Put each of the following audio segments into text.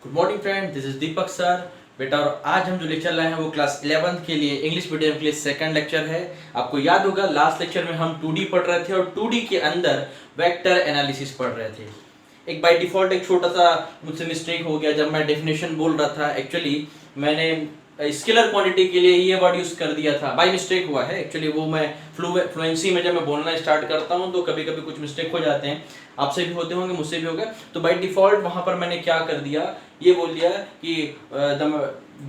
Good morning friend, this is Deepak sir. बेटा, और आज हम जो लेक्चर लाए हैं वो क्लास 11th के लिए इंग्लिश मीडियम के लिए सेकंड लेक्चर है। आपको याद होगा लास्ट लेक्चर में हम 2D पढ़ रहे थे और 2D के अंदर वेक्टर एनालिसिस पढ़ रहे थे। एक बाय डिफॉल्ट एक छोटा सा मुझसे मिस्टेक हो गया जब मैं डेफिनेशन बोल रहा था। एक्चुअली मैंने स्केलर क्वांटिटी के लिए ये वर्ड यूज कर दिया था, बाय मिस्टेक हुआ है। एक्चुअली वो मैं फ्लुएंसी में जब मैं बोलना स्टार्ट करता हूँ तो कभी कभी कुछ मिस्टेक हो जाते हैं, आपसे भी होते होंगे, मुझसे भी हो गए। तो बाय डिफॉल्ट वहां पर मैंने क्या कर दिया, ये बोल दिया कि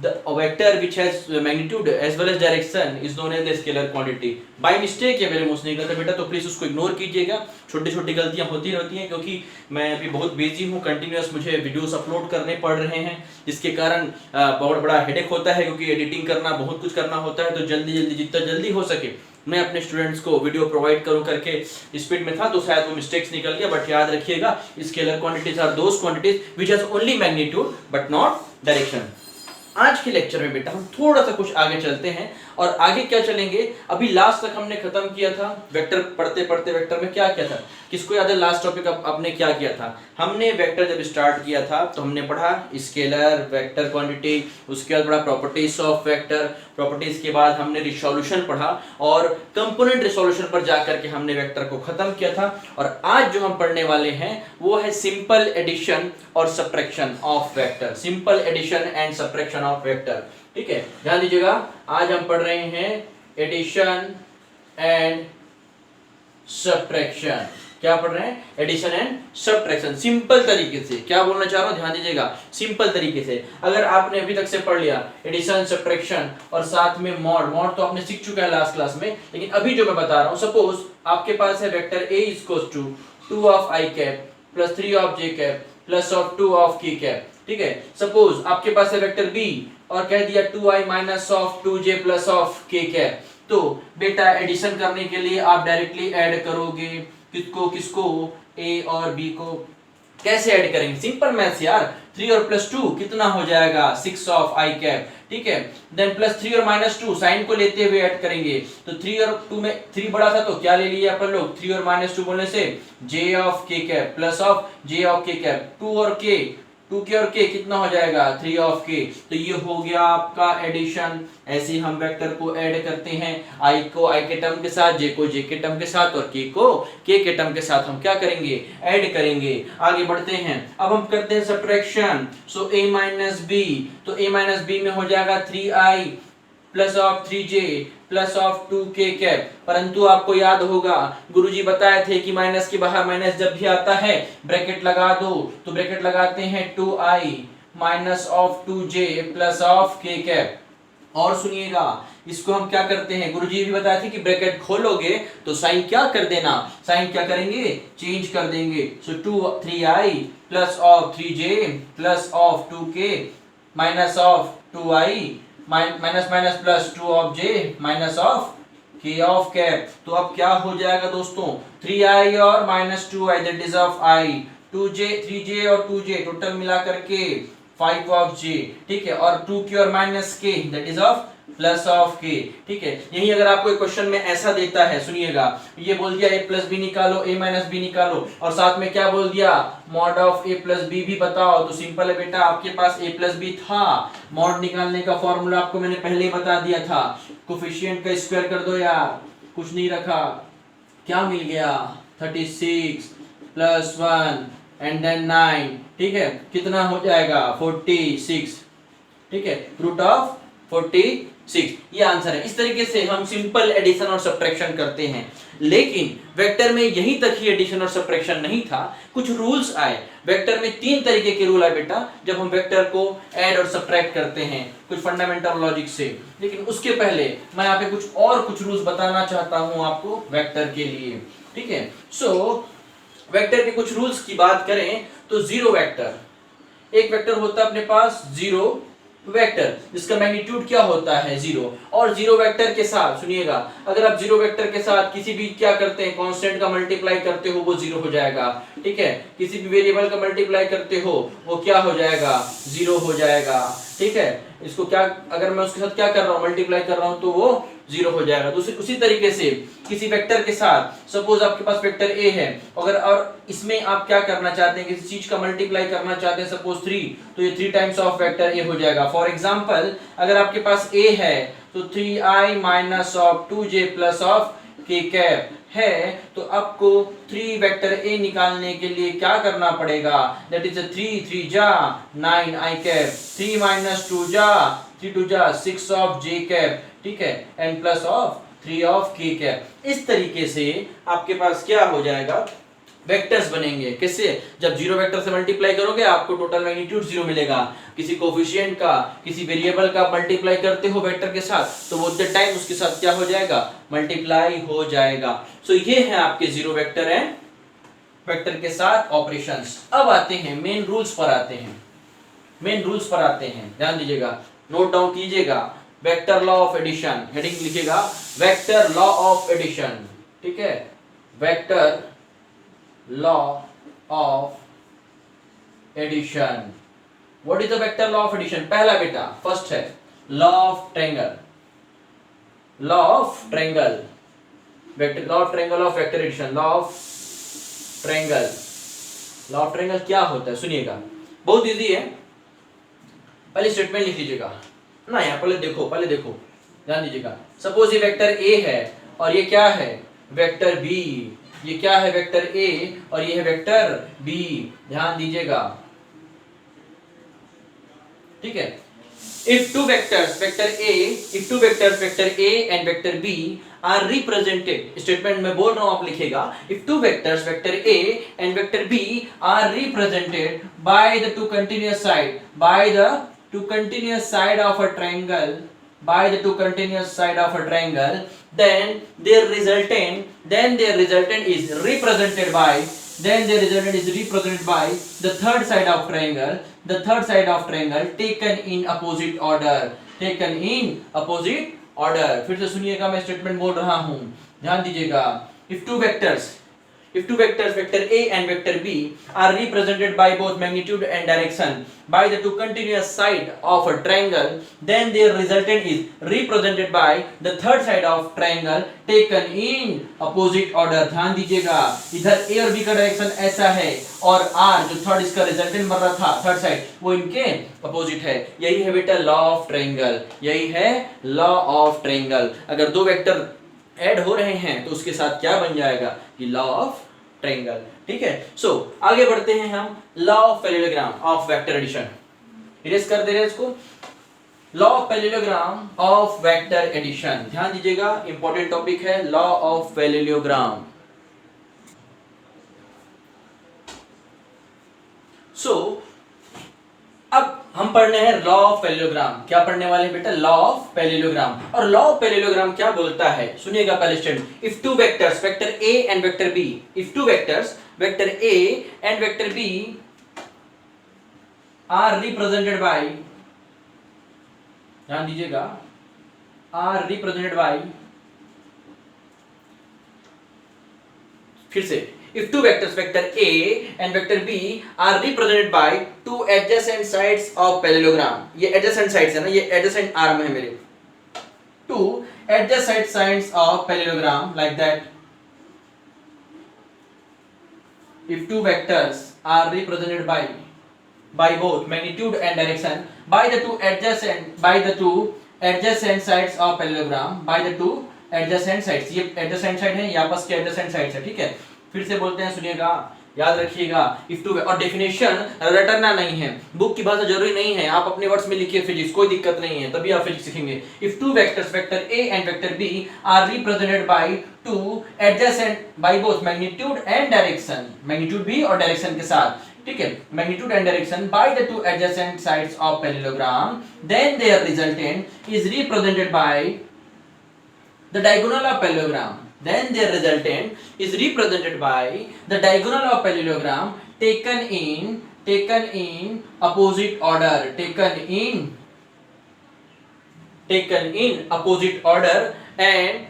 the vector which has magnitude as well as direction is known as the scalar quantity। By mistake है मेरे मुंह से निकला था बेटा, तो प्लीज उसको इग्नोर कीजिएगा। छोटी छोटी गलतियां होती रहती हैं क्योंकि मैं अभी बहुत बिजी हूँ, कंटिन्यूअस मुझे वीडियोस अपलोड करने पड़ रहे हैं, जिसके कारण बहुत बड़ा हेडेक होता है क्योंकि एडिटिंग करना, बहुत कुछ करना होता है। तो जल्दी जल्दी जितना जल्दी हो सके मैं अपने स्टूडेंट्स को वीडियो प्रोवाइड करूं करके स्पीड में था, तो शायद वो मिस्टेक्स निकल गया। बट याद रखिएगा, scalar quantities are those quantities which has only magnitude but not direction. आज के लेक्चर में बेटा हम थोड़ा सा कुछ आगे चलते हैं और आगे क्या चलेंगे। अभी लास्ट तक हमने खत्म किया था वेक्टर पढ़ते पढ़ते। वेक्टर में क्या किया था, किसको याद है? लास्ट टॉपिक आपने क्या किया था? हमने वेक्टर जब स्टार्ट किया था तो हमने पढ़ा स्केलर, वेक्टर क्वांटिटी, उसके बाद पढ़ा प्रॉपर्टीज ऑफ वेक्टर, प्रॉपर्टीज के बाद हमने रिसोल्यूशन पढ़ा और कंपोनेंट रिसोल्यूशन पर जाकर के हमने वेक्टर को खत्म किया था। और आज जो हम पढ़ने वाले हैं वो है सिंपल एडिशन और subtraction of vector, simple addition and subtraction of vector. ठीक है, ध्यान दीजिएगा। आज हम पढ़ रहे हैं एडिशन एंड सब्ट्रैक्शन। क्या पढ़ रहे हैं? Addition and subtraction. सिंपल तरीके से क्या बोलना चाह रहा हूं, ध्यान दीजिएगा। सिंपल तरीके से अगर आपने अभी तक से पढ़ लिया एडिशन, सब्ट्रैक्शन और साथ में मॉड, मॉड तो आपने सीख चुका है लास्ट क्लास में, लेकिन अभी जो मैं बता रहा हूं, सपोज आपके पास है vector a equals to 2 of i cap plus 3 of j cap plus of 2 of k cap. ठीक है, सपोज आपके पास है वेक्टर b और कह दिया 2i minus of 2j plus of k cap. तो बेटा एडिशन करने के लिए आप डायरेक्टली ऐड करोगे किसको किसको, a और b को। कैसे ऐड करेंगे? सिंपल मैथ्स यार। 3 और प्लस 2 कितना हो जाएगा? 6 ऑफ i कैप। ठीक है, देन प्लस 3 और माइनस 2 साइन को लेते हुए ऐड करेंगे। तो 3 और 2 में 3 बड़ा था तो क्या ले लिया अपन लोग? 3 और माइनस 2 बोलने से j of k cap plus of j of k cap. 2 और k, 2k और k कितना हो जाएगा? 3 ऑफ k। तो ये हो गया आपका एडिशन। ऐसे हम वेक्टर को ऐड करते हैं, i को i के टर्म के साथ, j को j के टर्म के साथ और k को k के टर्म के साथ हम क्या करेंगे? ऐड करेंगे। आगे बढ़ते हैं, अब हम करते हैं subtraction. So a minus b, तो a माइनस b में हो जाएगा 3i plus of 3j plus of 2k cap. परंतु आपको याद होगा गुरुजी बताए थे कि माइनस के बाहर माइनस जब भी आता है ब्रैकेट लगा दो। तो ब्रैकेट लगाते हैं 2i minus of 2j plus of k cap. और सुनिएगा, इसको हम क्या करते हैं, गुरुजी भी बताए थे कि ब्रैकेट खोलोगे तो साइन क्या कर देना, साइन क्या करेंगे? चेंज कर देंगे। सो 3i plus of 3j plus of 2k minus of 2i minus minus plus 2 of j minus of k of cap. तो अब क्या हो जाएगा दोस्तों? 3i और minus 2i that is of i, 2j 3j और 2j टोटल मिला करके 5 ऑफ j। ठीक है, और 2k और minus k that is of plus of k। ठीक है, यही अगर आपको एक क्वेश्चन में ऐसा देता है, सुनिएगा, ये बोल दिया a प्लस बी निकालो, a माइनस बी निकालो और साथ में क्या बोल दिया? Mod of a plus B भी बताओ। तो सिंपल है बेटा, आपके पास a प्लस बी था, मॉड निकालने का फॉर्मूला आपको मैंने पहले ही बता दिया था। कोफिशिएंट का स्क्वायर कर दो यार, कुछ नहीं रखा, क्या मिल गया? 36 प्लस 1 एंड देन 9। ठीक है, कितना हो जाएगा? 46। ठीक है, रूट ऑफ 46, ये आंसर है। इस तरीके से हम सिंपल एडिशन और सब्ट्रैक्शन करते हैं। लेकिन वेक्टर में यहीं तक ही एडिशन और सब्ट्रैक्शन नहीं था, कुछ रूल्स आए। वेक्टर में 3 तरीके के रूल आए बेटा जब हम वेक्टर को ऐड और सब्ट्रैक्ट करते हैं, कुछ फंडामेंटल लॉजिक से। लेकिन उसके पहले मैं यहाँ पे कुछ रूल्स बताना चाहता हूं आपको वेक्टर के लिए। ठीक है, सो वेक्टर के कुछ रूल्स की बात करें तो जीरो वेक्टर, एक वेक्टर होता है अपने पास जीरो वेक्टर जिसका मैग्नीट्यूड क्या होता है? जीरो। और जीरो वेक्टर के साथ सुनिएगा, अगर आप जीरो वेक्टर के साथ किसी भी क्या करते हैं, कांस्टेंट का मल्टीप्लाई करते हो वो जीरो हो जाएगा। ठीक है, किसी भी वेरिएबल का मल्टीप्लाई करते हो वो क्या हो जाएगा? जीरो हो जाएगा। ठीक है, इसको क्या, अगर मैं उसके साथ क्या कर रहा हूँ, मल्टीप्लाई कर रहा हूँ, तो वो जीरो हो जाएगा। दूसरी उसी तरीके से किसी वेक्टर के साथ सपोज आपके पास वेक्टर ए है, अगर और इसमें आप क्या करना चाहते हैं, किसी चीज का मल्टीप्लाई करना चाहते हैं सपोज 3, तो ये 3 टाइम्स ऑफ वेक्टर ए हो जाएगा। फॉर एग्जांपल अगर आपके पास ए है तो 3i minus of 2j plus of k cap है, तो आपको 3 वेक्टर ए निकालने के लिए क्या करना पड़ेगा, दैट इज 3 जा 9 i कैप, 3 माइनस 2 जा 3 2 जा 6 ऑफ j कैप, ठीक है, and plus of 3 of k cap. इस तरीके से आपके पास क्या हो जाएगा, वेक्टर्स बनेंगे। किससे, जब जीरो वेक्टर से मल्टीप्लाई करोगे आपको टोटल मैग्नीट्यूड जीरो मिलेगा। किसी कोफिशिएंट का, किसी वेरिएबल का मल्टीप्लाई करते हो वेक्टर के साथ, तो वो द टाइम उसके साथ क्या हो जाएगा, मल्टीप्लाई हो जाएगा। सो ये है आपके जीरो वेक्टर एंड वेक्टर के साथ ऑपरेशंस। अब आते हैं मेन रूल्स पर आते हैं, मेन रूल्स पर आते हैं, ध्यान दीजिएगा, नोट डाउन कीजिएगा। Vector law of addition, heading लिखिएगा वेक्टर लॉ ऑफ एडिशन, ठीक है, vector law of addition. What is the vector law of addition? पहला बेटा फर्स्ट है law of triangle, law of triangle, vector law of triangle of vector addition, law of triangle. Law of triangle क्या होता है सुनिएगा, बहुत easy है। पहले स्टेटमेंट लिख लीजिएगा ना, यहाँ पहले देखो ध्यान दीजिएगा। सपोज ये वेक्टर ए है और ये क्या है, वेक्टर बी, ये क्या है, वेक्टर ए और ये है वेक्टर बी, ध्यान दीजिएगा, ठीक है। if two vectors vector a and vector b are represented, statement में बोल रहा हूं आप लिखेगा, if two vectors vector a and vector b are represented by the two continuous side, by the two continuous side of a triangle, by the two continuous side of a triangle, then their resultant is represented by the third side of triangle, the third side of triangle taken in opposite order, taken in opposite order। फिर से सुनिएगा, मैं statement बोल रहा हूं, ध्यान दीजिएगा। if two vectors vector a and vector b are represented by both magnitude and direction by the two continuous side of a triangle, then their resultant is represented by the third side of triangle taken in opposite order। ध्यान दीजिएगा, इधर a और b का direction ऐसा है और r जो third इसका रिजल्टेंट बन रहा था थर्ड साइड, वो इनके अपोजिट है। यही है बेटा लॉ ऑफ ट्रायंगल, यही है लॉ ऑफ ट्रायंगल। अगर दो वेक्टर ऐड हो रहे हैं तो उसके साथ क्या बन जाएगा, कि लॉ ऑफ ट्रायंगल, ठीक है। सो आगे बढ़ते हैं हम, law of parallelogram of vector addition, erase कर दे रहे हैं इसको। Law of parallelogram of vector addition, ध्यान दीजिएगा, इंपॉर्टेंट टॉपिक है लॉ ऑफ पैरेललोग्राम। सो अब हम पढ़ने हैं लॉ ऑफ पैरेललोग्राम। क्या पढ़ने वाले हैं बेटा, लॉ ऑफ पैरेललोग्राम। और लॉ ऑफ पैरेललोग्राम क्या बोलता है सुनिएगा पहले statement, if two vectors vector A and vector B, if two vectors vector A and vector B are represented by, ध्यान दीजिएगा, आर रिप्रेजेंटेड बाय, फिर से if two vectors vector a and vector b are represented by two adjacent sides of parallelogram, ये adjacent sides है ना, ये adjacent arm है मेरे, two adjacent sides of parallelogram like that, if two vectors are represented by both magnitude and direction by the two adjacent sides of parallelogram, by the two adjacent sides, ये adjacent side है, ये आपस के adjacent sides है, ठीक है। फिर से बोलते हैं सुनिएगा, याद रखिएगा, इफ टू, और डेफिनेशन रटना नहीं है, बुक की भाषा जरूरी नहीं है, आप अपने वर्ड्स में लिखिए फिजिक्स, कोई दिक्कत नहीं है, तभी आप फिजिक्स सीखेंगे। If two vectors vector A and vector B are represented by two adjacent by both magnitude and direction, magnitude भी और डायरेक्शन के साथ, ठीक है, magnitude and direction by the two adjacent sides of parallelogram, then their resultant is represented by the diagonal of parallelogram, then their resultant is represented by the diagonal of parallelogram taken in opposite order, taken in opposite order and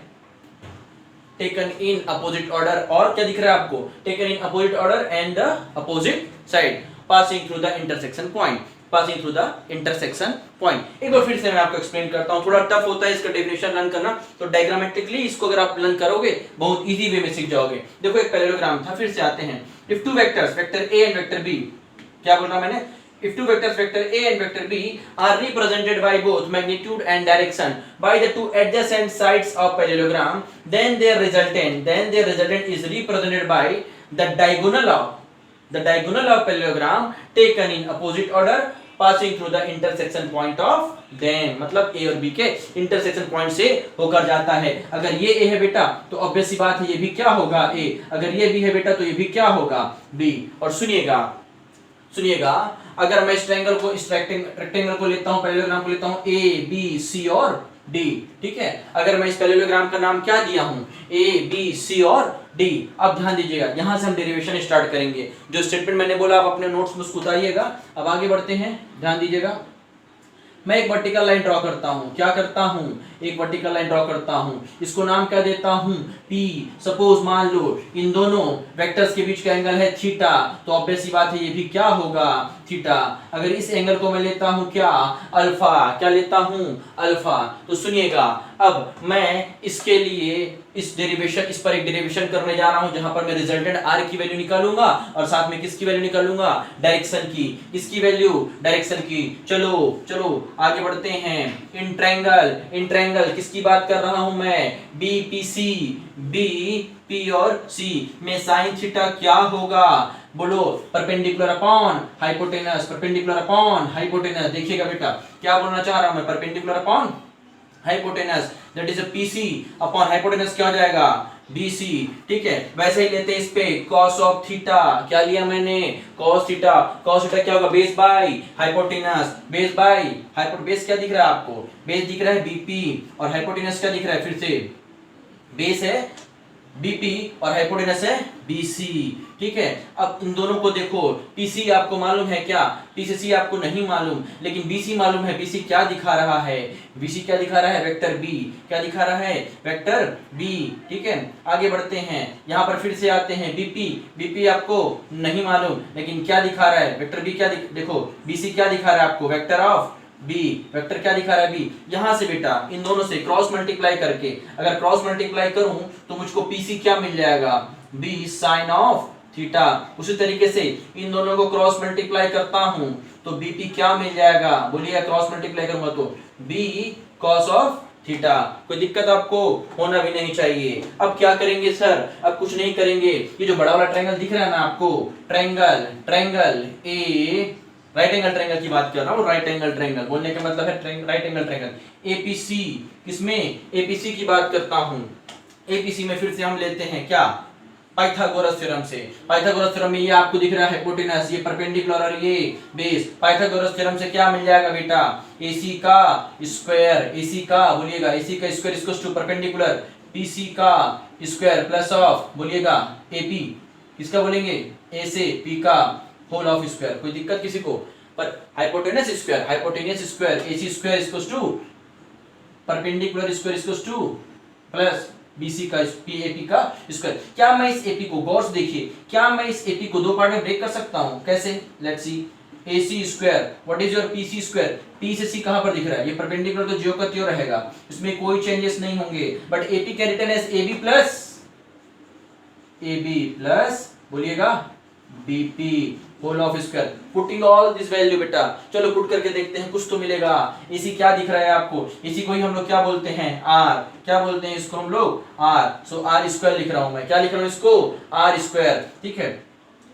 taken in opposite order, और क्या दिख रहा है आपको, taken in opposite order and the opposite side passing through the intersection point। Passing through the intersection point. एक बार फिर से मैं आपको एक्सप्लेन करता हूं, थोड़ा टफ होता है इसका डेफिनेशन लर्न करना, तो डायग्रामेटिकली इसको अगर आप लर्न करोगे बहुत इजी वे में सीख जाओगे। देखो एक पैरेललोग्राम था, फिर से आते हैं। If two vectors vector A and vector B, क्या बोल रहा मैंने, if two vectors vector A and vector B are represented by both magnitude and direction by the two adjacent sides of parallelogram, then their resultant is represented by the diagonal of parallelogram taken in opposite order passing through the intersection point of them। मतलब A और B के intersection point से होकर जाता है। अगर ये A है बेटा तो ऑब्वियस सी बात है ये भी क्या होगा A, अगर ये B है बेटा तो ये भी क्या होगा B। और सुनिएगा अगर मैं इस ट्रायंगल को, इस रेक्टेंगल को लेता हूं, पैरेललोग्राम को लेता हूं A B C और D, ठीक है। अगर मैं इस पैरेललोग्राम का नाम क्या दिया हूं A B C और D। अब ध्यान दीजिएगा, यहां से हम डेरिवेशन स्टार्ट करेंगे। जो स्टेटमेंट मैंने बोला आप अपने नोट्स में उसको उतारिएगा। अब आगे बढ़ते हैं, ध्यान दीजिएगा। मैं एक वर्टिकल लाइन ड्रॉ करता हूं, क्या करता हूं, एक वर्टिकल लाइन ड्रॉ करता हूं, इसको नाम क्या देता हूं P। सपोज मान लो इन दोनों वेक्टर्स के बीच का एंगल है थीटा, तो ऑब्वियस सी बात है ये भी क्या होगा थीटा। अगर इस एंगल को मैं लेता हूं क्या अल्फा, क्या लेता हूं अल्फा। तो सुनिएगा अब मैं इसके लिए इस पर एक डेरिवेशन करने जा रहा हूं जहां पर मैं रिजल्टेंट r की वैल्यू निकालूंगा और साथ में किसकी वैल्यू निकालूंगा, डायरेक्शन की। किसकी वैल्यू, डायरेक्शन की। चलो आगे बढ़ते हैं। इन ट्रायंगल किसकी बात कर रहा हूं मैं, BPC, B P और C में sin थीटा क्या होगा, बोलो perpendicular upon hypotenuse, perpendicular upon hypotenuse. देखिएगा बेटा क्या बोलना चाह रहा हूं मैं, perpendicular upon hypotenuse that is PC upon hypotenuse क्या हो जाएगा BC, ठीक है। वैसे ही लेते हैं इस पे cos ऑफ थीटा, क्या लिया मैंने cos थीटा क्या होगा बेस बाय हाइपोटेनस, बेस क्या दिख रहा है आपको, बेस दिख रहा है BP और हाइपोटेनस क्या दिख रहा है, फिर से बेस है BP और हाइपोटेनस है BC, ठीक है। अब इन दोनों को देखो, PC आपको मालूम है क्या, PCC आपको नहीं मालूम, लेकिन BC मालूम है। BC क्या दिखा रहा है, BC क्या दिखा रहा है, वेक्टर B, क्या दिखा रहा है, वेक्टर B, ठीक है। आगे बढ़ते हैं, यहाँ पर फिर से आते हैं। BP आपको नहीं मालूम, लेकिन क्या दिखा रहा है, वेक्टर B क्या देखो BC क्या दिखा रहा है आपको, वेक्टर ऑफ B, वेक्टर क्या दिखा रहा है B। यहां से बेटा इन दोनों से क्रॉस मल्टीप्लाई करके, अगर क्रॉस मल्टीप्लाई करूं तो मुझको PC क्या मिल जाएगा, B sin ऑफ थीटा। उसी तरीके से इन दोनों को क्रॉस मल्टीप्लाई करता हूं तो BP क्या मिल जाएगा, बोलिए क्रॉस मल्टीप्लाई करूंगा तो B cos ऑफ थीटा। कोई दिक्कत आपको होना भी नहीं चाहिए। अब क्या करेंगे सर, अब कुछ नहीं करेंगे। ये जो बड़ा वाला ट्रायंगल दिख रहा है ना आपको, triangle A, right angle triangle की बात कर रहा हूँ, राइट एंगल ट्रायंगल बोलने का मतलब है राइट एंगल ट्रायंगल APC, किसमें APC की बात करता हूँ। APC में फिर से हम लेते हैं क्या, पाइथागोरस थ्योरम से। पाइथागोरस थ्योरम में ये आपको दिख रहा है हाइपोटेनस, ये परपेंडिकुलर और ये बेस। पाइथागोरस थ्योरम से क्या मिल जाएगा बेटा, AC का स्क्वायर, AC का बोलिएगा AC का square equals to perpendicular PC का स्क्वायर प्लस ऑफ बोलिएगा AP, किसका बोलेंगे A से P का होल ऑफ स्क्वायर। कोई दिक्कत किसी को, पर hypotenuse square AC square equals to perpendicular square equals to plus BC का AP का स्क्वायर। क्या मैं इस AP को गौर से देखिए, क्या मैं इस AP को दो पार्ट में ब्रेक कर सकता हूं, कैसे, let's see. AC square what is your PC square, P से C कहां पर दिख रहा है, ये परपेंडिकुलर तो ज्यो का त्यों रहेगा, इसमें कोई चेंजेस नहीं होंगे। But AP can written as AB plus बोलिएगा BP whole of square. Putting all this value बेटा, चलो पुट करके देखते हैं कुछ तो मिलेगा। इसी क्या दिख रहा है आपको, इसी को ही हम लोग क्या बोलते हैं R, क्या बोलते हैं इसको हम लोग R। सो R स्क्वायर लिख रहा हूं मैं, क्या लिख रहा हूं इसको R स्क्वायर, ठीक है।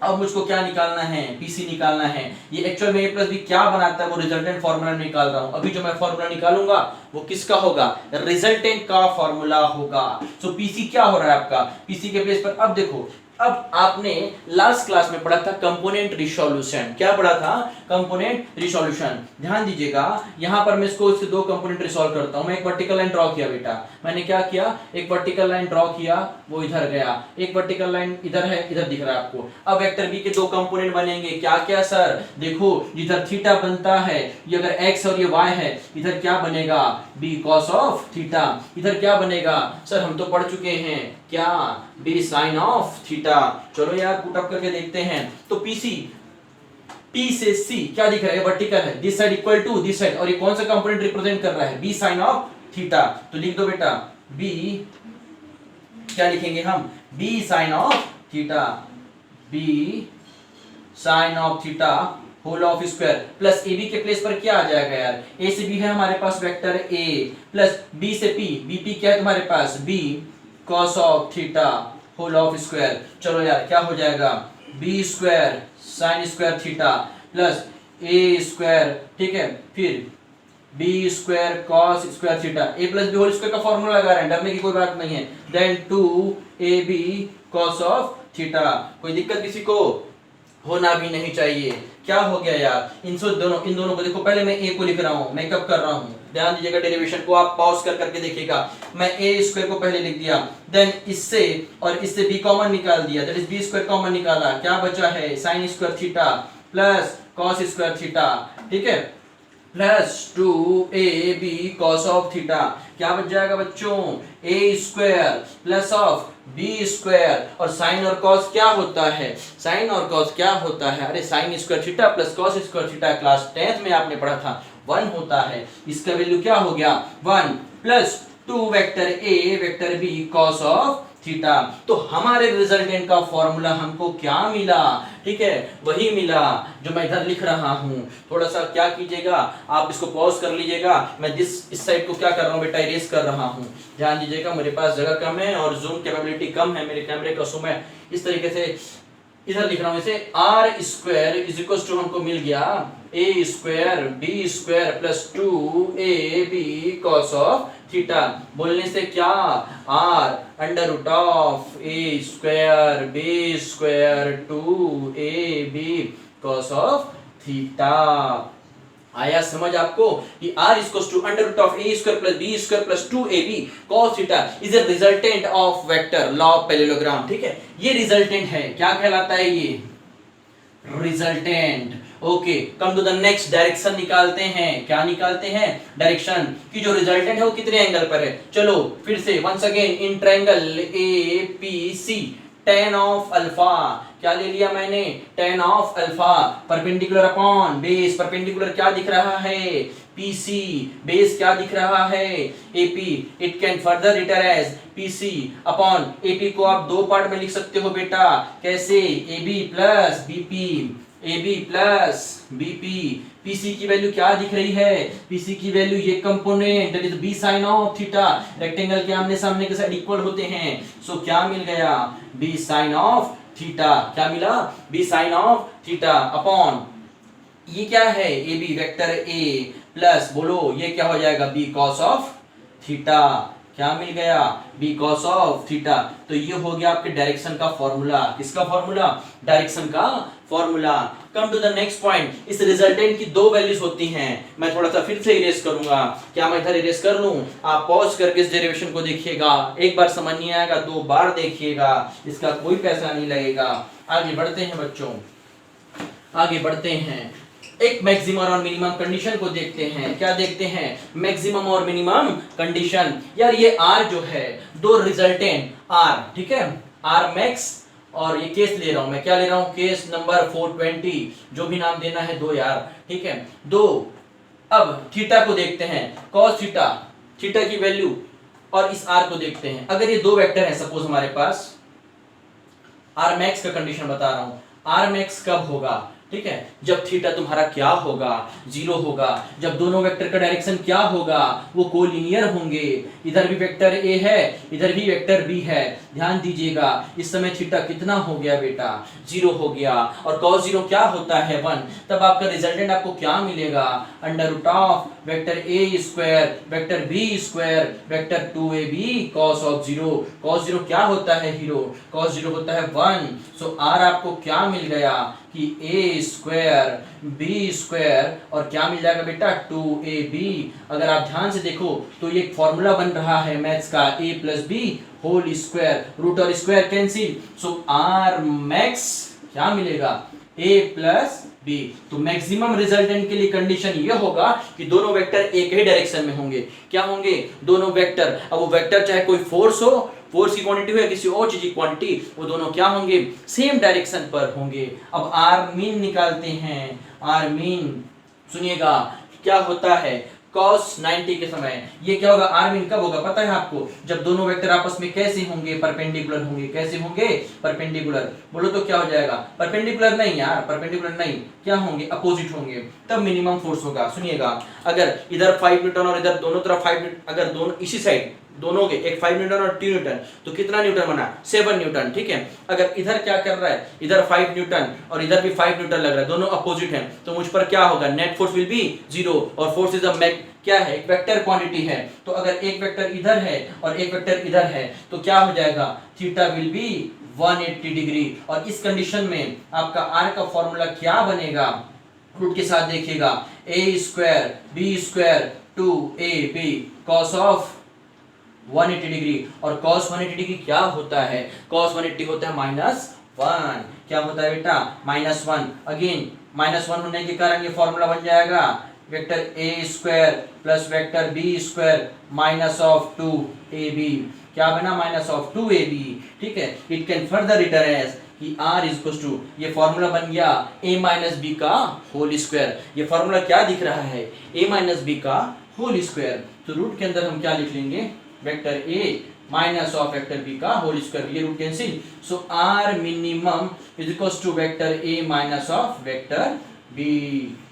अब मुझको क्या निकालना है, PC निकालना है। ये एक्चुअल में A प्लस B क्या बनाता है वो रिजल्टेंट फॉर्मूला निकाल रहा हूं। अभी जो मैं फॉर्मूला निकालूंगा वो किसका होगा, रिजल्टेंट का फॉर्मूला होगा। सो PC क्या हो रहा है आपका, PC के प्लेस पर अब देखो, अब आपने लास्ट क्लास में पढ़ा था कंपोनेंट रिसोल्यूशन, क्या पढ़ा था, कंपोनेंट रिसोल्यूशन। ध्यान दीजिएगा, यहां पर मैं इसको इससे दो कंपोनेंट रिसॉल्व करता हूं। मैं एक वर्टिकल लाइन ड्रॉ किया बेटा, मैंने क्या किया, एक वर्टिकल लाइन ड्रॉ किया, वो इधर गया, एक वर्टिकल लाइन इधर है, इधर दिख रहा है आपको। अब वेक्टर बी के दो कंपोनेंट बनेंगे, क्या क्या सर, देखो जिधर थीटा बनता है, ये अगर x और ये y है, इधर क्या बनेगा b cos ऑफ थीटा, इधर क्या बनेगा सर, हम तो पढ़ चुके हैं क्या, b sin ऑफ थीटा। चलो यार पुट अप करके देखते हैं। तो PC P से C क्या दिख रहा है, वर्टिकल है, this side equal to this side, और ये कौन सा कंपोनेंट रिप्रेजेंट कर रहा है, B sin ऑफ थीटा। तो लिख दो बेटा B, क्या लिखेंगे हम, B sin of theta, B sin of theta whole of square plus A B के प्लेस पर क्या आ जाएगा यार, ए से बी है हमारे पास वेक्टर ए, प्लस बी से पी, बीपी क्या है तुम्हारे पास, B cos of theta whole of square. चलो यार क्या हो जाएगा, B square sine square theta plus A square, ठीक है, फिर B square cos square theta, A plus B whole square का फॉर्मूला लगा रहे हैं, डरने की कोई बात नहीं है, then 2ab cos of theta. कोई दिक्कत किसी को होना भी नहीं चाहिए। क्या हो गया यार, इन दोनों को देखो, पहले मैं ए को लिख रहा हूं, मैं कब कर रहा हूं, ध्यान दीजिएगा, डेरिवेशन को आप पॉज कर करके देखिएगा। मैं ए स्क्वायर को पहले लिख दिया, देन इससे और इससे बी कॉमन निकाल दिया, that is B square common निकाला, क्या बचा है sine square theta plus cos square theta, ठीक है, plus 2ab cos of theta, क्या बच जाएगा बच्चों, a square plus of b square, और साइन और कॉस क्या होता है, साइन और कॉस क्या होता है, अरे sign square theta plus cos square theta class 10th में आपने पढ़ा था 1 होता है, इसका वैल्यू क्या हो गया 1 plus 2 vector a vector b cos of theta. तो हमारे रिजल्टेंट का फॉर्मूला हमको क्या मिला, ठीक है, वही मिला जो मैं इधर लिख रहा हूं। थोड़ा सा क्या कीजिएगा, आप इसको पॉज कर लीजिएगा, मैं इस साइड को क्या कर रहा हूं बेटा, इरेज कर रहा हूं, ध्यान दीजिएगा, मेरे पास जगह कम है और जूम कैपेबिलिटी कम है मेरे कैमरे का, सो मैं इस तरीके से इधर लिख रहा हूं, इसे R square is equal to हमको मिल गया A square B square plus 2ab cos of theta. बोलने से क्या, R under root of A square B square 2ab cos of theta. आया समझ आपको कि r equals to under root of a square plus b square plus 2ab cos theta is a resultant of vector law of parallelogram, ठीक है, ये resultant है, क्या कहलाता है ये, resultant. Okay, come to the next, direction निकालते हैं, क्या निकालते हैं, डायरेक्शन की जो रिजल्टेंट है वो कितने एंगल पर है। चलो फिर से once again in triangle APC tan of alpha, क्या ले लिया मैंने, tan of alpha perpendicular upon base, perpendicular क्या दिख रहा है, PC, बेस क्या दिख रहा है, AP, it can further written as PC upon AP को आप दो पार्ट में लिख सकते हो बेटा, कैसे, AB plus BP, AB plus BP, PC की वैल्यू क्या दिख रही है, PC की वैल्यू ये component that is B sin of theta, rectangle के आमने सामने के साइड इक्वल होते हैं, सो क्या मिल गया, B sin ऑफ थीटा, क्या मिला, B sin of theta upon ये क्या है, AB वेक्टर A प्लस बोलो ये क्या हो जाएगा, B cos ऑफ थीटा, क्या मिल गया, B cos ऑफ थीटा। तो ये हो गया आपके डायरेक्शन का फॉर्मूला, किसका फॉर्मूला, डायरेक्शन का formula. Come to the next point, इस रिजल्टेंट की दो वैल्यूज होती हैं, मैं थोड़ा सा फिर से इरेज करूंगा, क्या मैं इधर इरेज कर लूं, आप पॉज करके इस डेरिवेशन को देखिएगा, एक बार समझ नहीं आएगा दो बार देखिएगा, इसका कोई पैसा नहीं लगेगा। आगे बढ़ते हैं बच्चों, आगे बढ़ते हैं, एक मैक्सिमम और मिनिमम कंडीशन को देखते हैं, क्या देखते हैं, मैक्सिमम और मिनिमम कंडीशन। यार ये R जो है, दो रिजल्टेंट R, ठीक है, R मैक्स, और ये केस ले रहा हूं मैं, क्या ले रहा हूं, केस नंबर 420, जो भी नाम देना है दो यार, ठीक है, दो। अब थीटा को देखते हैं, cos थीटा, थीटा की वैल्यू, और इस R को देखते हैं। अगर ये दो वेक्टर हैं सपोज हमारे पास, R मैक्स का कंडीशन बता रहा हूं, R मैक्स कब होगा, ठीक है, जब थीटा तुम्हारा क्या होगा, 0 होगा, जब दोनों वेक्टर का डायरेक्शन क्या होगा, वो कोलिनियर होंगे, इधर भी वेक्टर A है, इधर भी वेक्टर B है, ध्यान दीजिएगा, इस समय थीटा कितना हो गया बेटा, 0 हो गया, और cos 0 क्या होता है 1, तब आपका रिजल्टेंट आपको क्या मिलेगा, under root of vector A square vector B square vector 2ab cos of 0, cos 0 क्या होता है हीरो, cos 0 होता है 1, सो R आपको क्या मिल गया कि A स्क्वायर B स्क्वायर, और क्या मिल जाएगा बेटा 2ab। अगर आप ध्यान से देखो तो ये फॉर्मूला बन रहा है मैथ्स का, A plus B whole square, root और square cancel, so R max क्या मिलेगा, A प्लस बी। तो मैक्सिमम रिजल्टेंट के लिए कंडीशन ये होगा कि दोनों वेक्टर एक ही डायरेक्शन में होंगे, क्या होंगे, दोनों वेक्टर, अब वो वेक्टर चाहे कोई फोर्स हो फोर्स की क्वांटिटी हो या किसी और चीज की क्वांटिटी, वो दोनों क्या होंगे, सेम डायरेक्शन पर होंगे। अब आर मीन निकालते हैं। आर मीन सुनिएगा क्या होता है, cos 90 के समय ये क्या होगा, आर मीन कब होगा पता है आपको, जब दोनों वेक्टर आपस में कैसे होंगे, परपेंडिकुलर होंगे। कैसे होंगे, परपेंडिकुलर। बोलो तो क्या हो जाएगा, परपेंडिकुलर नहीं यार, परपेंडिकुलर नहीं, क्या होंगे, अपोजिट होंगे, तब मिनिमम फोर्स होगा। सुनिएगा अगर इधर 5 न्यूटन और इधर दोनों तरफ 5 न्यूटन, अगर दोनों इसी साइड दोनों के एक 5 न्यूटन और 2 न्यूटन, तो कितना न्यूटन बना, 7 न्यूटन। ठीक है, अगर इधर क्या कर रहा है, इधर 5 न्यूटन और इधर भी 5 न्यूटन लग रहा है, दोनों अपोजिट हैं, तो मुझ पर क्या होगा, नेट फोर्स विल बी 0। और फोर्स इज अ क्या है, एक वेक्टर क्वांटिटी है, तो अगर एक वेक्टर इधर है और एक वेक्टर इधर है तो क्या हो जाएगा, थीटा विल बी 180 डिग्री। और इस कंडीशन में आपका आर का फॉर्मूला क्या बनेगा, रूट के साथ देखिएगा, a square b square 2ab cos of 180 degree. और cos 180 डिग्री क्या होता है, cos 180 होता है -1। क्या होता है बेटा, -1। अगेन -1 होने के कारण ये फॉर्मूला बन जाएगा vector a square plus vector b square minus of 2ab। क्या बना, माइनस ऑफ 2ab। ठीक है, it can further return as कि r इज इक्वल टू, ये फॉर्मूला बन गया a माइनस बी का होल स्क्वायर। ये फॉर्मूला क्या दिख रहा है, a माइनस बी का होल स्क्वायर। तो रूट के अंदर हम क्या लिख लेंगे, vector a minus of vector b का होल स्क्वायर, ये root cancel. So r minimum is equal to vector a minus of vector b।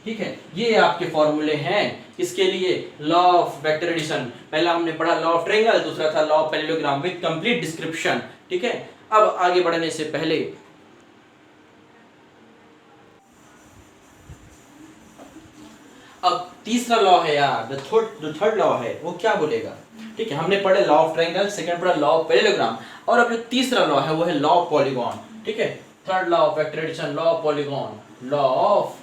ठीक है, ये आपके फॉर्मूले हैं इसके लिए। लॉ ऑफ वेक्टर एडिशन पहला हमने पढ़ा, लॉ ऑफ ट्रायंगल, दूसरा था law of parallelogram with complete description. ठीक है, अब आगे बढ़ने से पहले अब तीसरा लॉ है यार, जो थर्ड लॉ है वो क्या बोलेगा। ठीक है, हमने पढ़े लॉ ऑफ ट्रायंगल, सेकंड पढ़ा लॉ ऑफ पैरेललोग्राम, और अब जो तीसरा लॉ है वो है लॉ ऑफ पॉलीगॉन। ठीक है, third law of vector addition, law of polygon, law of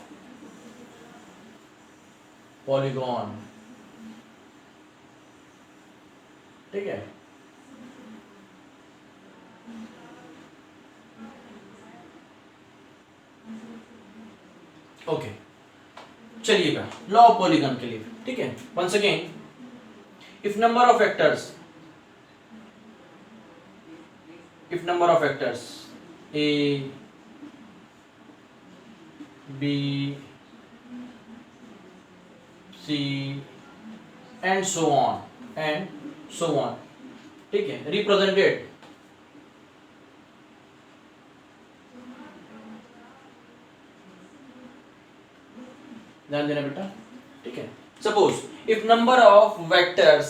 polygon. ठीक है, ओके चलिएगा लॉ ऑफ पॉलीगॉन के लिए। ठीक है, once again, if number of vectors a b c and so on, ठीक है, represented ध्यान देना बेटा। ठीक है, suppose if number of vectors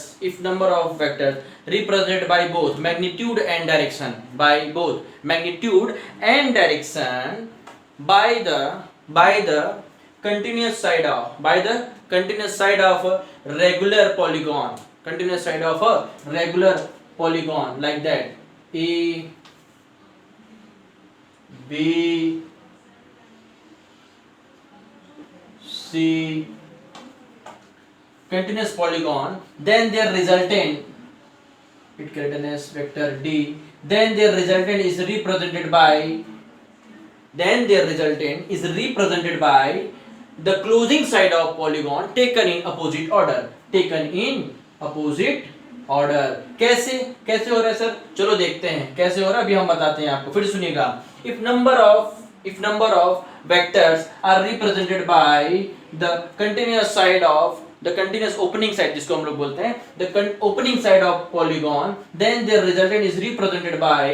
represented by both magnitude and direction, by the continuous side of a regular polygon, like that a b c continuous polygon, then their resultant, it can written as vector d, then their resultant is represented by the closing side of polygon taken in opposite order। कैसे हो रहा है sir, चलो देखते हैं कैसे हो रहा है, अभी हम बताते हैं आपको, फिर सुनिएगा। if number of vectors are represented by the continuous opening side, जिसको हम लोग बोलते हैं the opening side of polygon, then their resultant is represented by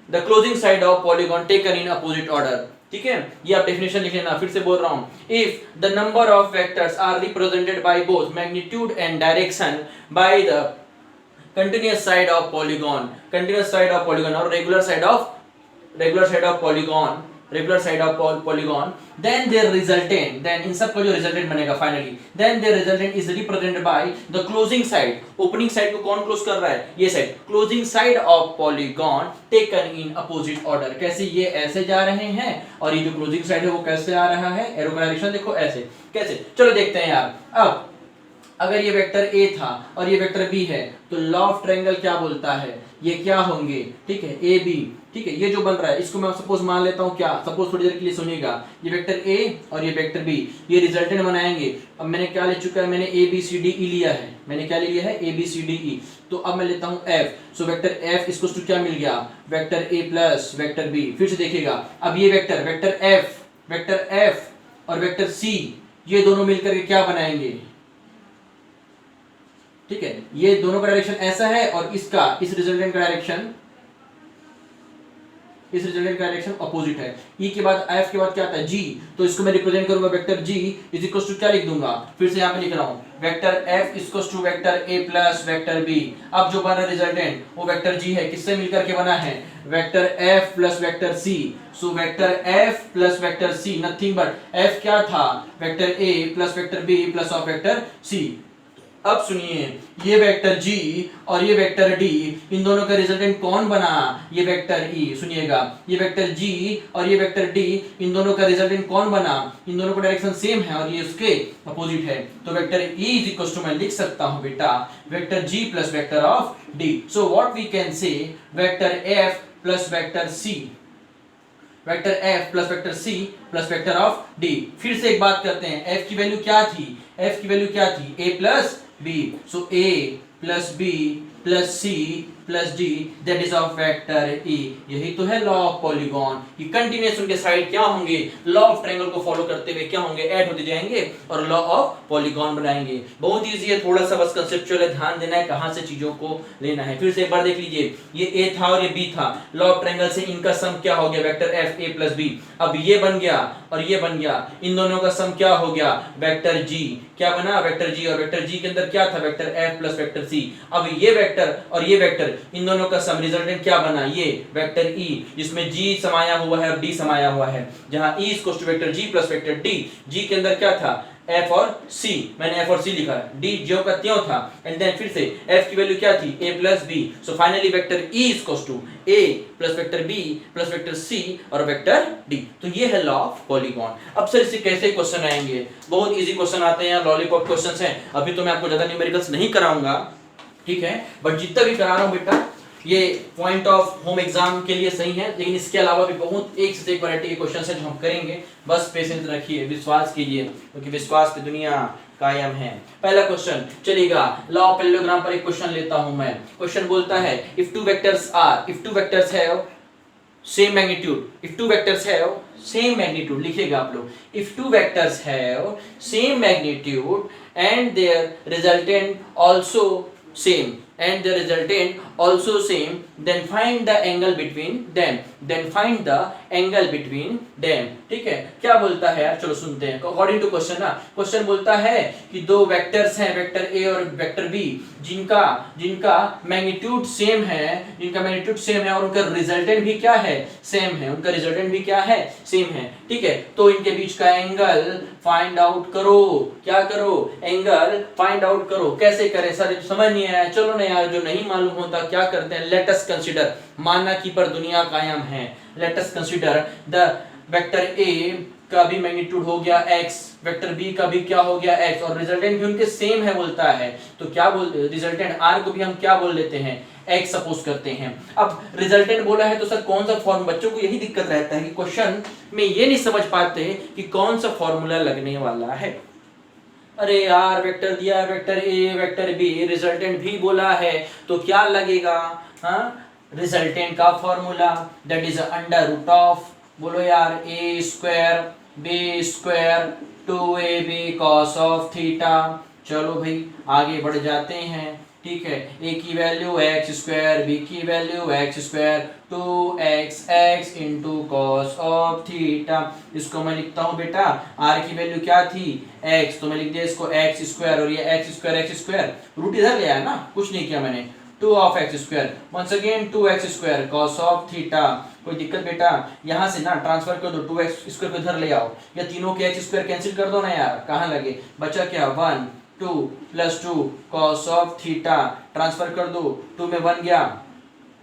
the closing side of polygon taken in opposite order। ठीक है, ये आप definition लिख लेना, फिर से बोल रहा हूं। if the number of vectors are represented by both magnitude and direction by the continuous side of polygon और regular side of polygon, then their resultant, then इन सब का जो resultant बनेगा finally, then their resultant is represented by the closing side, opening side को कौन close कर रहा है, ये side, closing side of polygon taken in opposite order। कैसे, ये ऐसे जा रहे हैं और ये जो closing side है वो कैसे आ रहा है, एरो का डायरेक्शन देखो ऐसे, कैसे, चलो देखते हैं यार। अब अगर ये वेक्टर ए था और ये वेक्टर बी है तो लॉ ऑफ ट्रायंगल क्या बोलता है, ये क्या होंगे, ठीक है, ए बी, ठीक है। ये जो बन रहा है इसको मैं सपोज मान लेता हूँ क्या, सपोज थोड़ी देर के लिए सुनिएगा, ये वेक्टर ए और ये वेक्टर बी, ये रिजल्टेंट बनाएंगे। अब मैंने क्या ले चुका है, मैंने A B C D E लिया है, मैंने क्या ले लिया है, A B C D E. तो अब मैं लेता हूँ एफ, सो वेक्टर एफ इसको क्या मिल गया, vector A plus vector B. फिर से देखिएगा, अब ये वेक्टर एफ और वेक्टर सी, ये दोनों मिलकर के क्या बनाएंगे, ठीक है, ये दोनों का डायरेक्शन ऐसा है और इसका, इस रिजल्टेंट का डायरेक्शन अपोजिट है। ई के बाद एफ के बाद क्या आता है, जी, तो इसको मैं रिप्रेजेंट करूंगा vector G is equal to क्या लिख दूंगा, फिर से यहाँ पे लिख रहा हूँ, vector F is equal to vector A plus vector B. अब जो बना रिजल्टेंट वो वेक्टर जी है, किससे मिलकर के बना है, vector F plus vector C. So vector F plus vector C nothing but F क्या था, vector A plus vector B plus of vector C. अब सुनिए, ये वेक्टर जी और ये वेक्टर डी, इन दोनों का रिजल्टेंट कौन बना, ये वेक्टर ई। सुनिएगा, ये वेक्टर जी और ये वेक्टर डी, इन दोनों का रिजल्टेंट कौन बना, इन दोनों का डायरेक्शन सेम है और ये उसके अपोजिट है। तो vector E is equal to, मैं लिख सकता हूं बेटा, vector G plus vector of D. So what we can say, vector F plus vector C, vector F plus vector C plus vector of D. फिर से एक बात करते हैं, एफ की वैल्यू क्या थी, एफ की वैल्यू क्या थी, A plus B. So A plus B plus C plus D that is of vector E. यही तो है लॉ ऑफ पॉलीगॉन, ये कंटिन्यूअस उनके साइड क्या होंगे, लॉ ऑफ ट्रायंगल को फॉलो करते हुए क्या होंगे, ऐड होते जाएंगे और लॉ ऑफ पॉलीगॉन बनाएंगे। बहुत इजी है, थोड़ा सा बस कंसेप्चुअल है, ध्यान देना है कहां से चीजों को लेना है। फिर से एक बार देख लीजिए, ये ए था और ये बी था, लॉ ऑफ ट्रायंगल से इनका सम क्या हो गया, vector F A plus B. अब ये बन गया और ये बन गया, इन दोनों का सम क्या हो गया, वेक्टर जी। क्या बना, वेक्टर जी, और वेक्टर जी के अंदर क्या था, vector F plus vector C. अब ये वेक्टर और ये वेक्टर, इन दोनों का सम रिजल्टेंट क्या बना, ये वेक्टर ई, जिसमें जी समाया हुआ है और डी समाया हुआ है, जहां E is equal to vector G plus vector D. G के अंदर क्या था, एफ और सी, मैंने एफ और सी लिखा, डी ज्यों का त्यों था। एंड देन फिर से एफ की वैल्यू क्या थी, A plus B. So finally vector E is equal to A plus vector B plus vector C और वेक्टर डी। तो ये है लॉ ऑफ पॉलीगॉन। अब सर इससे कैसे क्वेश्चन आएंगे, बहुत इजी क्वेश्चन आते हैं, लॉलीपॉप क्वेश्चंस हैं। अभी तो मैं आपको ज्यादा न्यूमेरिकल्स नहीं कराऊंगा, ठीक है, बट जितना भी करा रहा हूं बेटा ये पॉइंट ऑफ होम एग्जाम के लिए सही है, लेकिन इसके अलावा भी बहुत एक से एक वैरायटी के क्वेश्चन है जो हम करेंगे। बस पेशेंस रखिए, विश्वास कीजिए, क्योंकि विश्वास पे दुनिया कायम है। पहला क्वेश्चन चलेगा, लॉ ऑफ पैरेललोग्राम पर एक क्वेश्चन लेता हूं मैं। क्वेश्चन बोलता है, if two vectors have same magnitude, if two vectors have same magnitude, लिखिएगा आप लोग, if two vectors have same magnitude and their resultant also same, and the resultant also same, then find the angle between them, ठीक है। क्या बोलता है यार, चलो सुनते हैं। अकॉर्डिंग टू क्वेश्चन ना, क्वेश्चन बोलता है कि दो वेक्टर्स हैं, वेक्टर ए और वेक्टर बी, जिनका मैग्नीट्यूड सेम है और उनका रिजल्टेंट भी क्या है, सेम है, सेम है, ठीक है। तो इनके बीच का एंगल फाइंड आउट करो। क्या करो, एंगल फाइंड आउट करो। कैसे करें सर, समझ नहीं आया, चलो ना यार, जो नहीं मालूम होता क्या करते हैं, लेट अस कंसीडर, माना कि पर दुनिया कायम है, let us consider the vector A का भी मैग्नीट्यूड हो गया x, वेक्टर b का भी क्या हो गया x, और रिजल्टेंट भी उनके सेम है बोलता है। तो क्या बोल, रिजल्टेंट r को भी हम क्या बोल लेते हैं, x सपोज करते हैं। अब रिजल्टेंट बोला है तो सर कौन सा फॉर्म, बच्चों को यही दिक्कत रहता है कि क्वेश्चन में ये नहीं समझ पाते कि कौन सा फॉर्मूला लगने वाला है। अरे यार, वेक्टर दिया है, vector A vector B, resultant भी बोला है, तो क्या लगेगा, हाँ, रिजल्टेंट का formula that is under root of, बोलो यार, A square B square 2ab cos of theta. चलो भाई आगे बढ़ जाते हैं, ठीक है। ए की वैल्यू एक्स स्क्वायर, बी की value x square 2xx into cos of theta. इसको मैं लिखता हूं बेटा, आर की वैल्यू क्या थी, x, तो मैं लिख दिया इसको एक्स स्क्वायर, और ये एक्स स्क्वायर रूट इधर ले आया ना, कुछ नहीं किया मैंने, 2 of x square, once again 2x square cos of theta। कोई दिक्कत बेटा, यहाँ से ना ट्रांसफर कर दो, 2x स्क्वायर को इधर ले आओ, या तीनों के x स्क्वायर कैंसिल कर दो ना यार, कहाँ लगे, बचा क्या, 1 2 plus 2 cos of theta, transfer कर दो, 2 में 1 गया,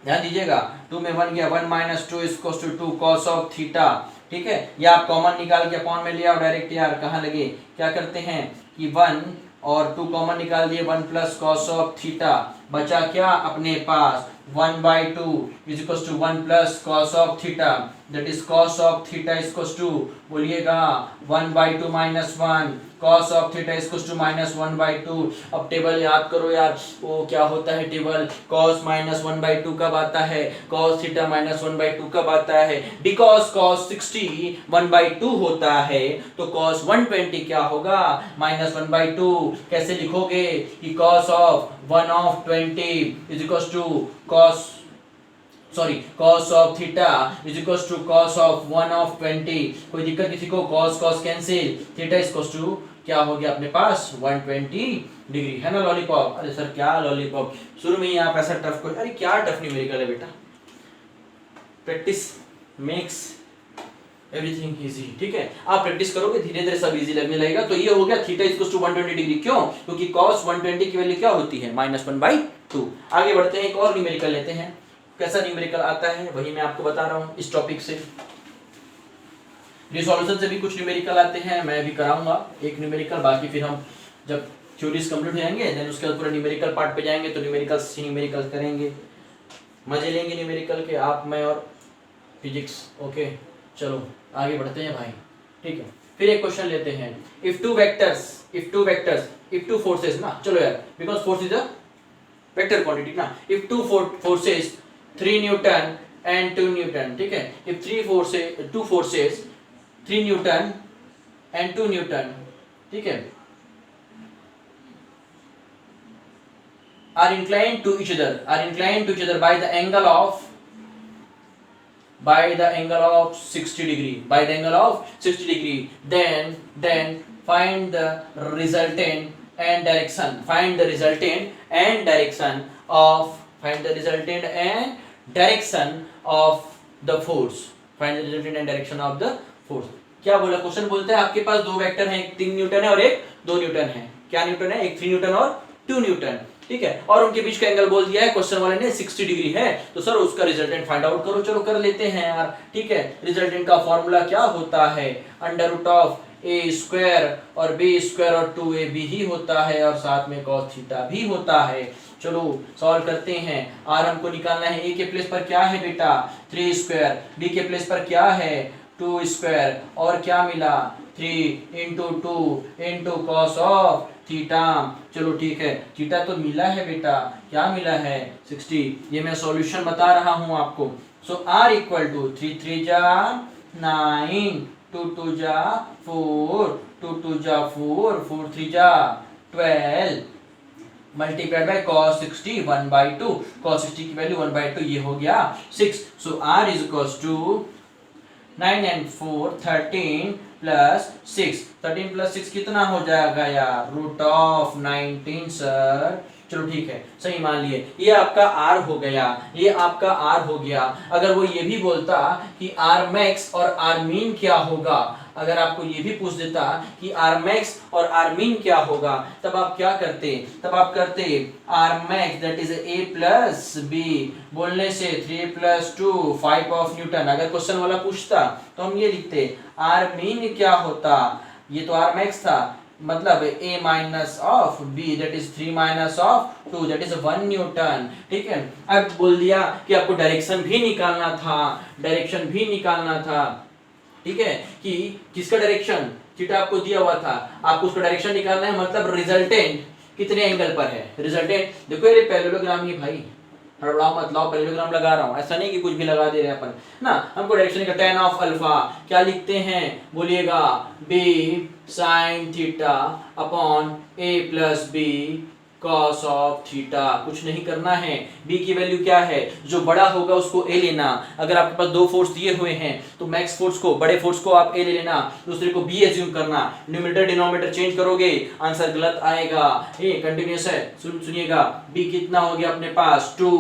ध्यान दीजिएगा, 2 में 1 गया, 1 minus 2 is equal to 2 cos of theta, ठीक है, या आप कॉमन निकाल के अपॉन में ले आओ डायरेक्ट यार, कहाँ लगे, क्या करते हैं कि 1 और 2 कॉमन निकाल दिए, 1 प्लस कॉस ऑफ थीटा, बचा क्या अपने पास 1/2 is equal to 1 plus cos of theta, that is cos of theta is equal to, बोलिएगा 1/2 minus 1, cos of theta is equal to minus 1/2। अब टेबल याद करो यार, वो क्या होता है टेबल, कॉस माइनस 1/2 कब आता है, कॉस थीटा माइनस 1/2 कब आता है, बिकॉज कॉस 60 1/2 होता है, तो कॉस 120 क्या होगा, माइनस 1/2। कैसे लिखोगे कि cos of 1/20 is equal to cos of theta is equal to cos of 1/20। कोई दिक्कत किसी को, cos cancel, theta is equal to क्या हो गया अपने पास 120 डिग्री, है ना लॉलीपॉप। अरे सर क्या लॉलीपॉप, शुरू में ही आप ऐसा टफ को, अरे क्या टफ न्यूमेरिकल है बेटा, प्रैक्टिस मेक्स एवरीथिंग इजी, ठीक है, आप प्रैक्टिस करोगे धीरे धीरे सब इजी लगने लगेगा। तो ये हो गया theta is equal to 120 degree, क्यों, क्योंकि cos 120 की वैल्यू क्या होती है -1/2। आगे बढ़ते हैं, एक और न्यूमेरिकल लेते हैं, कैसा न्यूमेरिकल आता है वही मैं आपको बता रहा हूं इस टॉपिक से। रिसोल्यूशन से भी कुछ न्यूमेरिकल आते हैं, मैं भी कराऊंगा एक न्यूमेरिकल, बाकी फिर हम जब थ्योरीज कंप्लीट हो जाएंगे देन उसके बाद पूरा न्यूमेरिकल पार्ट पे जाएंगे, तो न्यूमेरिकल करेंगे, मजे लेंगे न्यूमेरिकल के, आप मैं और फिजिक्स। ओके चलो आगे बढ़ते हैं भाई, ठीक है। फिर एक क्वेश्चन लेते हैं, इफ टू फोर्सेस ना, चलो यार because force is a vector quantity ना, if two forces 3 newton and 2 newton, ठीक है, if 2 forces 3 newton and 2 newton, ठीक है, are inclined to each other by the angle of 60 degree, then find the resultant and direction of the force, क्या बोला question, बोलता है आपके पास दो वेक्टर हैं, एक 3 न्यूटन है और एक 2 न्यूटन है, क्या न्यूटन है, एक 3 न्यूटन और 2 न्यूटन, ठीक है, और उनके बीच का एंगल बोल दिया है क्वेश्चन वाले ने 60 डिग्री है, तो सर उसका रिजल्टेंट फाइंड आउट करो, चलो कर लेते हैं यार, ठीक है। रिजल्टेंट का फॉर्मूला क्या होता है, √a² और b² और 2ab ही होता है, और साथ में cos थीटा भी होता है। चलो सॉल्व करते हैं, r हमको निकालना है, a के प्लेस पर क्या है बेटा 3², b के प्लेस पर क्या है 2², और क्या मिला 3 × 2 × cos ऑफ थीटा। चलो ठीक है, थीटा तो मिला है बेटा, क्या मिला है 60, ये मैं सॉल्यूशन बता रहा हूं आपको। सो r = 3 3 जा 9, 2 2 जा 4, 2 2 जा 4, 4 3 जा 12 मल्टीप्लाइड बाय cos 60 1/2, cos 60 की वैल्यू 1/2, ये हो गया 6। सो r = 9 and 4 13 plus 6, 13 plus 6 कितना हो जाएगा यार √19 सर। चलो ठीक है, सही मान लिए, ये आपका r हो गया, ये आपका r हो गया। अगर वो ये भी बोलता कि r max और r min क्या होगा, अगर आपको ये भी पूछ देता कि r max और r min क्या होगा, तब आप क्या करते, तब आप करते r max that is a plus b, बोलने से 3 + 2 5 ऑफ न्यूटन। अगर क्वेश्चन वाला पूछता तो हम ये लिखते r min क्या होता, ये तो r max था, मतलब a minus of b that is 3 minus of 2 that is 1 Newton, ठीक है। अब बोल दिया कि आपको डायरेक्शन भी निकालना था, ठीक है, कि किसका डायरेक्शन, थीटा आपको दिया हुआ था, आपको उसका डायरेक्शन निकालना है, मतलब रिजल्टेंट कितने एंगल पर है, रिजल्टेंट देखो ये पैरेललोग्राम ही भाई, हड़बड़ाओ मत, लाओ पैरेललोग्राम लगा रहा हूं, ऐसा नहीं कि कुछ भी लगा दे रहे हैं अपन ना, हमको डायरेक्शन का tan ऑफ अल्फा क्या लिखते हैं, बोलिएगा b sin theta upon a + b cos of theta. कुछ नहीं करना है, b की वैल्यू क्या है, जो बड़ा होगा उसको a लेना। अगर आपके पास दो फोर्स दिए हुए हैं तो मैक्स फोर्स को, बड़े फोर्स को आप a ले लेना, दूसरे को b एज्यूम करना, न्यूमरेटर डिनोमिनेटर चेंज करोगे आंसर गलत आएगा। ये कंटिन्यूअस है, सुनिएगा, b कितना हो गया अपने पास 2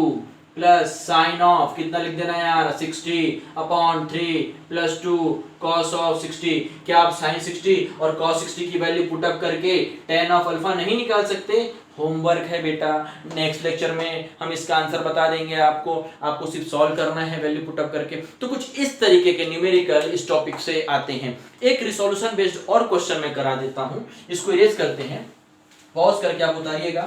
प्लस साइन ऑफ कितना लिख देना यार 60/3 प्लस 2 cos ऑफ 60। क्या आप साइन 60 और cos 60 की वैल्यू पुट अप करके tan ऑफ अल्फा नहीं निकाल सकते? होमवर्क है बेटा, नेक्स्ट लेक्चर में हम इसका आंसर बता देंगे आपको सिर्फ सॉल्व करना है वैल्यू पुट अप करके। तो कुछ इस तरीके के न्यूमेरिकल इस टॉपिक से आते हैं। एक रिसोल्यूशन बेस्ड और क्वेश्चन मैं करा देता हूं, इसको इरेज करते हैं, पॉज करके आप उतारिएगा,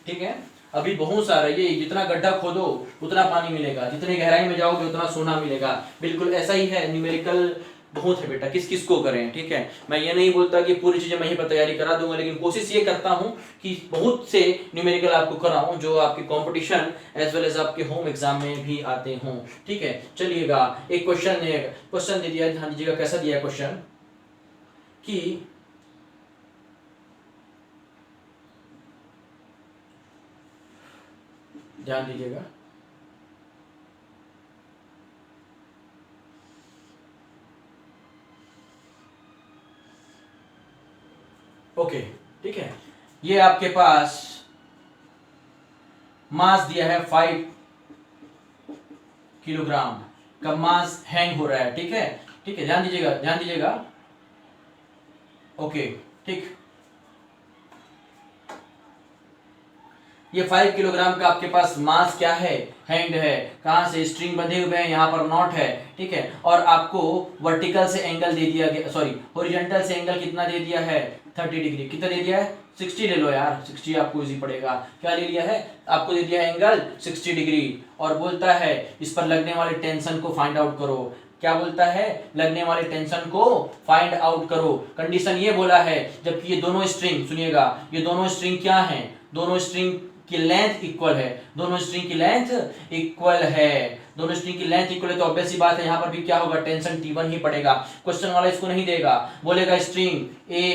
ठीक है। अभी बहुत सारा, ये जितना गड्ढा खोदो उतना पानी मिलेगा, जितनी गहराई में जाओगे उतना सोना मिलेगा, बिल्कुल ऐसा ही है। न्यूमेरिकल बहुत है बेटा, किस किस को करें, ठीक है। मैं ये नहीं बोलता कि पूरी चीजें मैं ही पर तैयारी करा दूंगा, लेकिन कोशिश ये करता हूं कि बहुत से न्यूमेरिकल आपको कराऊं जो आपके कंपटीशन एज वेल एज आपके होम एग्जाम में भी आते हों, ठीक है। चलिएगा, एक क्वेश्चन दे दिया, ध्यान दीजिएगा कैसा दिया है क्वेश्चन कि ध्यान दीजिएगा, ओके, ठीक है। ये आपके पास मास दिया है 5 किलोग्राम का मास हैंग हो रहा है, ठीक है, ठीक है। ध्यान दीजिएगा, ओके, ठीक। ये 5 किलोग्राम का आपके पास मास क्या है, हैंग है। कहां से? स्ट्रिंग बंधे हुए हैं, यहाँ पर नॉट है, ठीक है। और आपको वर्टिकल से एंगल दे दिया गया, सॉरी हॉरिजॉन्टल से एंगल कितना दे दिया है 30 डिग्री। कितना दे दिया है? 60 ले लो यार, 60 आपको इजी पड़ेगा। क्या ले लिया है? आपको दे दिया है एंगल 60 डिग्री, और बोलता है इस पर लगने वाले टेंशन को फाइंड आउट करो। क्या बोलता है? लगने वाले टेंशन को फाइंड आउट करो। कंडीशन ये बोला है, जबकि ये दोनों स्ट्रिंग, सुनिएगा, ये दोनों स्ट्रिंग क्या है? दोनों स्ट्रिंग की लेंथ इक्वल है, दोनों स्ट्रिंग की लेंथ इक्वल है, दोनों स्ट्रिंग की लेंथ इक्वल है, तो ऑब्वियस सी बात है यहाँ पर भी क्या होगा, टेंशन T1 ही पड़ेगा। क्वेश्चन वाला इसको नहीं देगा, बोलेगा स्ट्रिंग A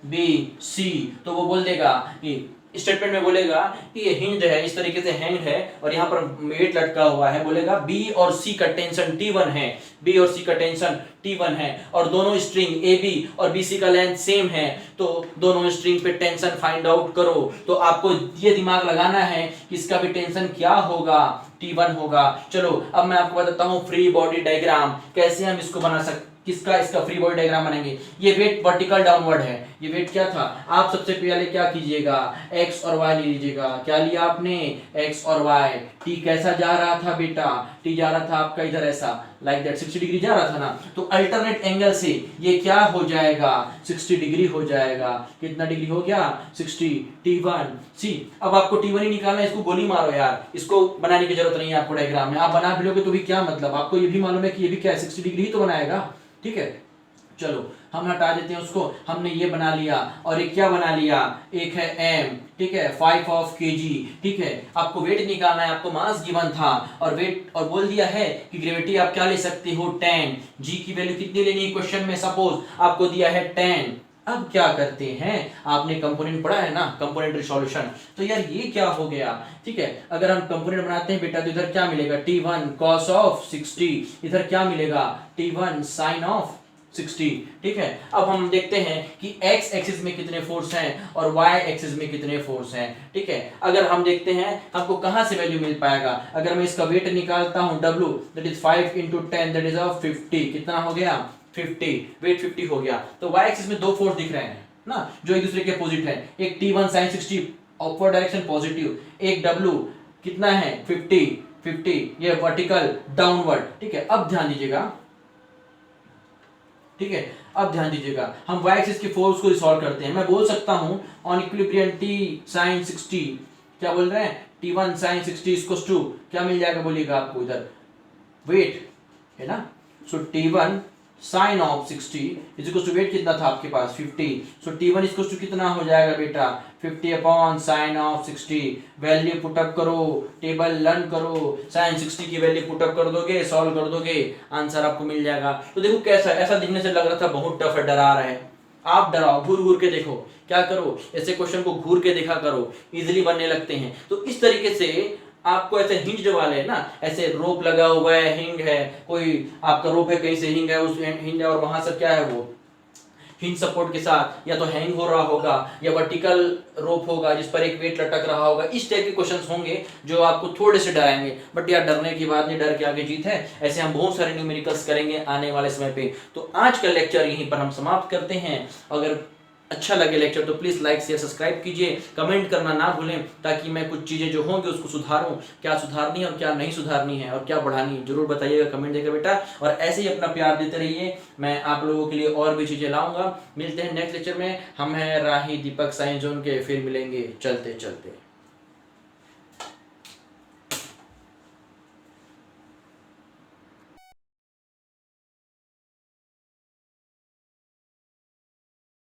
B C, तो वो बोल देगा कि स्टेटमेंट में बोलेगा कि ये हिंज है, इस तरीके से हैंग है और यहाँ पर वेट लटका हुआ है, बोलेगा B और C का टेंशन T1 है, B और C का टेंशन T1 है, और दोनों स्ट्रिंग AB और BC का लेंथ सेम है, तो दोनों स्ट्रिंग पे टेंशन फाइंड आउट करो। तो आपको ये दिमाग लगाना है कि इसका भी टेंशन क्या होगा, T1 होगा। चलो अब मैं आपको बताता हूँ फ्री बॉडी डायग्राम कैसे हम इसको बना सकते, किसका इसका फ्री बॉडी डायग्राम बनेंगे। ये वेट वर्टिकल डाउनवर्ड है, ये वेट क्या था? आप सबसे पहले क्या कीजिएगा, x और y ले लीजिएगा। क्या लिया आपने? x और y। t कैसा जा रहा था बेटा? t जा रहा था आपका इधर ऐसा, लाइक दैट 60 डिग्री जा रहा था ना, तो अल्टरनेट एंगल से ये क्या हो जाएगा, 60 डिग्री हो जाएगा। कितना डिग्री हो गया? 60। T1 सी, अब आपको T1 ही निकालना है, इसको गोली मारो यार, इसको बनाने की जरूरत नहीं है आपको डायग्राम में, आप बना भी लोगे तो भी क्या मतलब, आपको ये भी मालूम है कि ये भी क्या है 60 डिग्री ही तो बनाएगा, ठीक है। चलो हम हटा देते हैं उसको, हमने ये बना लिया, और एक क्या बना लिया, एक है m, ठीक है, 5 ऑफ kg, ठीक है। आपको वेट निकालना है, आपको मास गिवन था और वेट, और बोल दिया है कि ग्रेविटी आप क्या ले सकते हो 10, g की वैल्यू कितनी लेनी है क्वेश्चन में, सपोज आपको दिया है 10। अब क्या करते हैं, आपने कंपोनेंट पढ़ा है ना, कंपोनेंट सॉल्यूशन, तो यार ये क्या हो गया, ठीक है। अगर हम कंपोनेंट बनाते हैं बेटा तो इधर क्या मिलेगा, T1 cos ऑफ 60, इधर क्या मिलेगा, T1 sin ऑफ 60, ठीक है। अब हम देखते हैं कि x एक्सिस में कितने फोर्स हैं और y एक्सिस में कितने फोर्स हैं, ठीक है। अगर हम देखते हैं हमको कहां से वैल्यू मिल पाएगा, अगर मैं इसका वेट निकालता हूं W, that is 5 × 10, that is 50, कितना हो गया 50, वेट 50 हो गया। तो y एक्सिस में दो फोर्स दिख रहे हैं ना, जो एक दूसरे के अपोजिट है, एक T1 sin 60 upward direction positive, एक W कितना है 50, ये वर्टिकल डाउनवर्ड, ठीक है। अब ध्यान दीजिएगा, ठीक है, अब ध्यान दीजिएगा, हम y एक्सिस के फोर्स को सॉल्व करते हैं। मैं बोल सकता हूं ऑन इक्विलिब्रियम T sin 60, क्या बोल रहे हैं, T1 sin 60 इक्वल्स टू क्या मिल जाएगा, बोलिएगा आपको इधर वेट है ना, so T1 sin of 60 is equal to weight कितना था आपके पास 50, सो T1 इक्वल टू कितना हो जाएगा बेटा 50 upon sin of 60, value put up करो, टेबल लर्न करो, sin 60 की वैल्यू पुट अप कर दोगे, सॉल्व कर दोगे, आंसर आपको मिल जाएगा। तो देखो कैसा, ऐसा दिखने से लग रहा था बहुत टफ है, डरा रहा है, आप डराओ, घूर घूर के देखो, क्या करो, ऐसे क्वेश्चन को घूर के देखा करो, इजीली बनने लगते हैं। तो इस तरीके से आपको ऐसे हिंज वाले है ना, ऐसे रोप लगा हुआ है, हिंग है, कोई आपका रोप है, कहीं से हिंग है, उस हिंग है, और वहां से क्या है वो हिंज सपोर्ट के साथ, या तो हैंग हो रहा होगा, या वर्टिकल रोप होगा जिस पर एक वेट लटक रहा होगा। इस टाइप के क्वेश्चंस होंगे जो आपको थोड़े से डराएंगे, बट यार डरने की बात नहीं, डर के आगे जीत है। ऐसे हम बहुत सारे न्यूमेरिकल्स करेंगे आने वाले समय पे। तो आज का लेक्चर यहीं पर हम समाप्त करते हैं। अगर अच्छा लगे लेक्चर तो प्लीज लाइक शेयर सब्सक्राइब कीजिए, कमेंट करना ना भूलें, ताकि मैं कुछ चीजें जो होंगी उसको सुधारूं, क्या सुधारनी है और क्या नहीं सुधारनी है और क्या बढ़ानी है, जरूर बताइएगा कमेंट देकर बेटा। और ऐसे ही अपना प्यार देते रहिए, मैं आप लोगों के लिए और भी चीजें लाऊंगा। मिलते हैं नेक्स्ट लेक्चर में। हम हैं राही दीपक साइंस जोन के, फिर मिलेंगे चलते चलते।